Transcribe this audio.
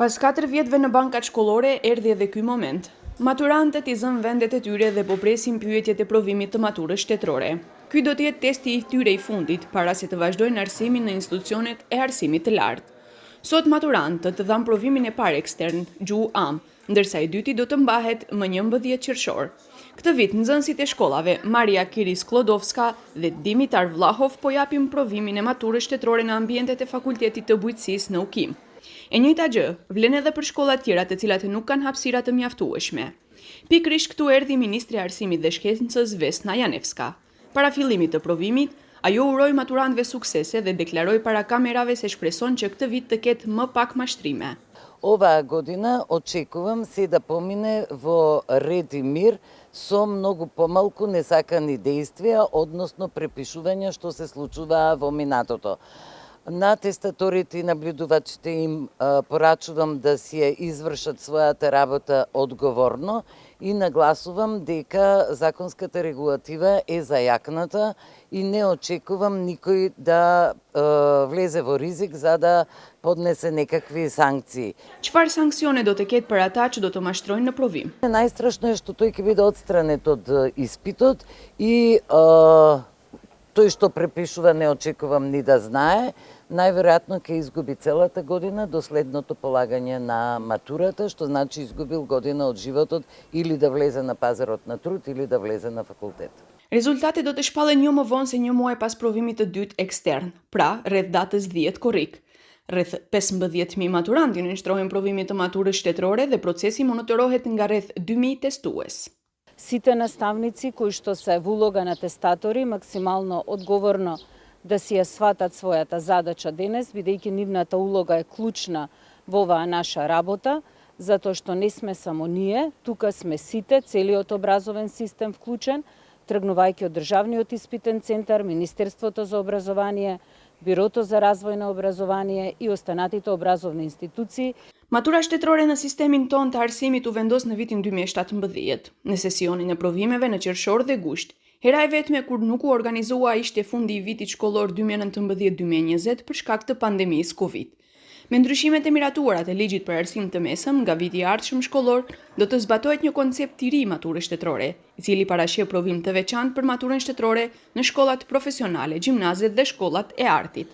Pas 4 vjetëve në bankat shkollore, erdhi edhe ky moment. Maturantët i zënë vendet e tyre dhe po presin pyetjet e provimit të maturës shtetërore. Ky do të jetë testi i tyre i fundit para se të vazhdojnë arsimin në institucionet e arsimit të lartë. Sot maturantët dhanë provimin e parë ekstern, gjuhë am, ndërsa i dyti do të mbahet më 11 qershor. Këtë vit nxënësit e shkollave Maria Kiris-Klodovska dhe Dimitar Vllahov po japin provimin e maturës shtetërore në ambientet e Fakultetit të Bujqësisë në Ukim. E njëjta gjë vlen edhe për shkolla tjera të cilat nuk kanë hapësira të mjaftueshme. Pikërisht këtu erdhi Ministri e Arsimit dhe Shkencës Vesna Janevska. Para fillimit të provimit, ajo uroi maturantëve suksese dhe deklaroi para kamerave se shpreson që këtë vit të ketë më pak mashtrime. Ova година очекувам се да помине во ред и мир со многу помалку несакани действија, односно препишувања што се случуваа во минатото. На тестаторите и наблюдувачите им порачувам да си ја извршат својата работа одговорно и нагласувам дека законската регулатива е зајакната и не очекувам никој да влезе во ризик за да поднесе некакви санкции. Çfarë sanksione do të ketë për ata që do të mashtrojnë në provim? Најстрашно е што тој ќе биде отстранет од испитот и тој што препишува не очекувам ни да знае, најверојатно ќе изгуби целата година до следното полагање на матурата, што значи изгубил година од животот или да влезе на пазарот на труд или да влезе на факултет. Rezultatet do të shpallen jo më vonë se 1 muaj pas provimit të dytë ekstern, pra rreth datës 10 korrik. Rreth 15.000 maturantë nënshtrohen provimit të maturës shtetërore dhe procesi monitorohet nga rreth 2.000 testues. Сите наставници кои што се во улога на тестатори максимално одговорно да си ја сватат својата задача денес, бидејќи нивната улога е клучна во оваа наша работа, затоа што не сме само ние, тука сме сите, целиот образовен систем вклучен, тргнувајќи од Државниот испитен центар, Министерството за образование, Бирото за развој на образование и останатите образовни институции. Matura shtetërore në sistemin ton të arsimit u vendos në vitin 2017, në sesionin e provimeve në qershor dhe gusht. Hera e vetme kur nuk u organizua ishte fundi i vitit shkollor 2019-2020 për shkak të pandemisë Covid. Me ndryshimet e miratuara të ligjit për arsim të mesëm, nga viti i ardhshëm shkollor, do të zbatohet një koncept i ri maturës shtetërore, i cili parasheh provim të veçantë për maturën shtetërore në shkollat profesionale, gjimnazet dhe shkollat e artit.